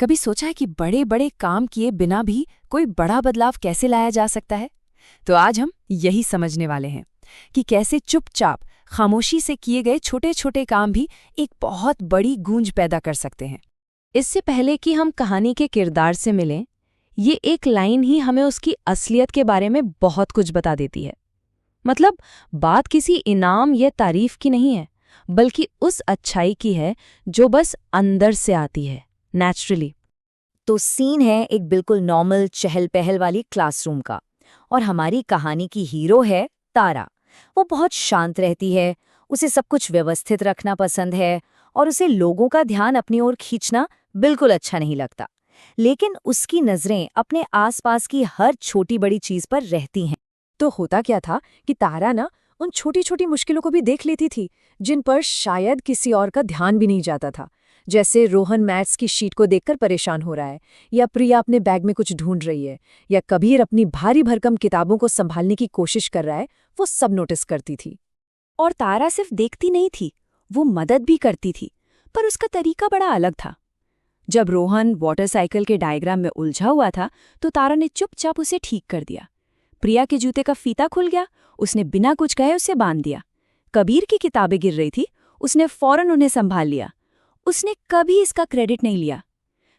कभी सोचा है कि बड़े बड़े काम किए बिना भी कोई बड़ा बदलाव कैसे लाया जा सकता है? तो आज हम यही समझने वाले हैं कि कैसे चुपचाप खामोशी से किए गए छोटे छोटे काम भी एक बहुत बड़ी गूंज पैदा कर सकते हैं। इससे पहले कि हम कहानी के किरदार से मिलें, ये एक लाइन ही हमें उसकी असलियत के बारे में बहुत कुछ बता देती है। मतलब बात किसी इनाम या तारीफ की नहीं है, बल्कि उस अच्छाई की है जो बस अंदर से आती है, नेचुरली। तो सीन है एक बिल्कुल नॉर्मल चहल पहल वाली क्लासरूम का, और हमारी कहानी की हीरो है तारा। वो बहुत शांत रहती है, उसे सब कुछ व्यवस्थित रखना पसंद है और उसे लोगों का ध्यान अपनी ओर खींचना बिल्कुल अच्छा नहीं लगता। लेकिन उसकी नज़रें अपने आसपास की हर छोटी बड़ी चीज पर रहती हैं। तो होता क्या था कि तारा ना उन छोटी छोटी मुश्किलों को भी देख लेती थी, जिन पर शायद किसी और का ध्यान भी नहीं जाता था। जैसे रोहन मैथ्स की शीट को देखकर परेशान हो रहा है, या प्रिया अपने बैग में कुछ ढूंढ रही है, या कबीर अपनी भारी भरकम किताबों को संभालने की कोशिश कर रहा है। वो सब नोटिस करती थी। और तारा सिर्फ देखती नहीं थी, वो मदद भी करती थी, पर उसका तरीका बड़ा अलग था। जब रोहन वाटरसाइकिल के डायग्राम में उलझा हुआ था, तो तारा ने चुपचाप उसे ठीक कर दिया। प्रिया के जूते का फीता खुल गया, उसने बिना कुछ कहे उसे बांध दिया। कबीर की किताबें गिर रही थी, उसने फौरन उन्हें संभाल लिया। उसने कभी इसका क्रेडिट नहीं लिया।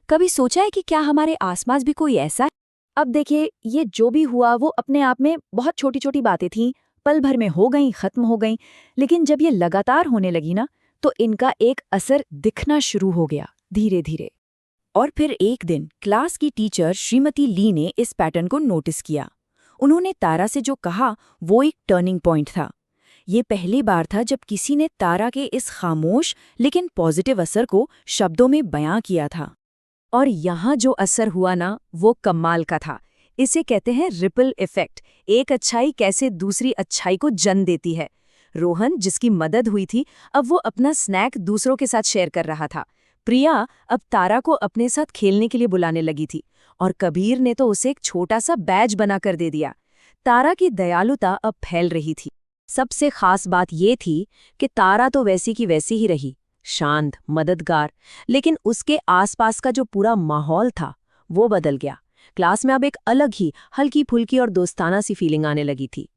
कभी सोचा है कि क्या हमारे आसपास भी कोई ऐसा है? अब देखिए, ये जो भी हुआ वो अपने आप में बहुत छोटी छोटी बातें थीं, पल भर में हो गईं, खत्म हो गईं। लेकिन जब ये लगातार होने लगी ना, तो इनका एक असर दिखना शुरू हो गया, धीरे धीरे। और फिर एक दिन क्लास की टीचर श्रीमती ली ने इस पैटर्न को नोटिस किया। उन्होंने तारा से जो कहा वो एक टर्निंग पॉइंट था। ये पहली बार था जब किसी ने तारा के इस खामोश लेकिन पॉजिटिव असर को शब्दों में बयां किया था। और यहाँ जो असर हुआ ना, वो कमाल का था। इसे कहते हैं रिपल इफेक्ट। एक अच्छाई कैसे दूसरी अच्छाई को जन्म देती है। रोहन, जिसकी मदद हुई थी, अब वो अपना स्नैक दूसरों के साथ शेयर कर रहा था। प्रिया अब तारा को अपने साथ खेलने के लिए बुलाने लगी थी, और कबीर ने तो उसे एक छोटा सा बैज बनाकर दे दिया। तारा की दयालुता अब फैल रही थी। सबसे खास बात ये थी कि तारा तो वैसी की वैसी ही रही, शांत, मददगार, लेकिन उसके आसपास का जो पूरा माहौल था वो बदल गया। क्लास में अब एक अलग ही हल्की फुल्की और दोस्ताना सी फीलिंग आने लगी थी।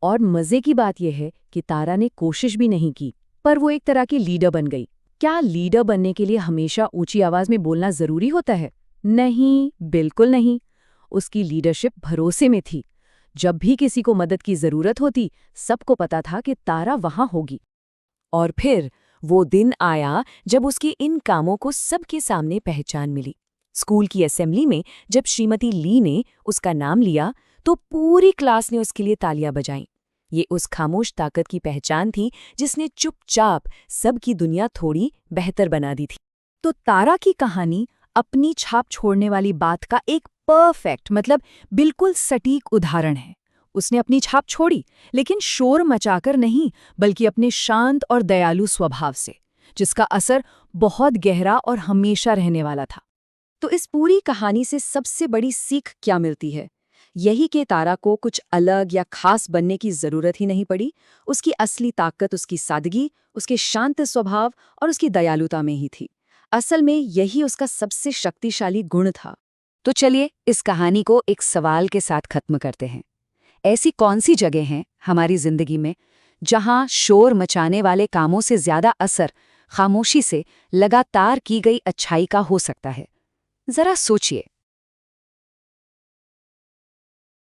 और मजे की बात यह है कि तारा ने कोशिश भी नहीं की, पर वो एक तरह की लीडर बन गई। क्या लीडर बनने के लिए हमेशा ऊंची आवाज में बोलना जरूरी होता है? नहीं, बिल्कुल नहीं। उसकी लीडरशिप भरोसे में थी। जब भी किसी को मदद की जरूरत होती, सबको पता था कि तारा वहां होगी। और फिर वो दिन आया जब उसके इन कामों को सबके सामने पहचान मिली। स्कूल की असेंबली में जब श्रीमती ली ने उसका नाम लिया, तो पूरी क्लास ने उसके लिए तालियां बजाईं। ये उस खामोश ताकत की पहचान थी जिसने चुपचाप सबकी दुनिया थोड़ी बेहतर बना दी थी। तो तारा की कहानी अपनी छाप छोड़ने वाली बात का एक परफेक्ट, मतलब बिल्कुल सटीक उदाहरण है। उसने अपनी छाप छोड़ी, लेकिन शोर मचाकर नहीं, बल्कि अपने शांत और दयालु स्वभाव से, जिसका असर बहुत गहरा और हमेशा रहने वाला था। तो इस पूरी कहानी से सबसे बड़ी सीख क्या मिलती है? यही कि तारा को कुछ अलग या खास बनने की जरूरत ही नहीं पड़ी। उसकी असली ताकत उसकी सादगी, उसके शांत स्वभाव और उसकी दयालुता में ही थी। असल में यही उसका सबसे शक्तिशाली गुण था। तो चलिए इस कहानी को एक सवाल के साथ खत्म करते हैं। ऐसी कौन सी जगह हैं हमारी जिंदगी में जहां शोर मचाने वाले कामों से ज्यादा असर खामोशी से लगातार की गई अच्छाई का हो सकता है? जरा सोचिए।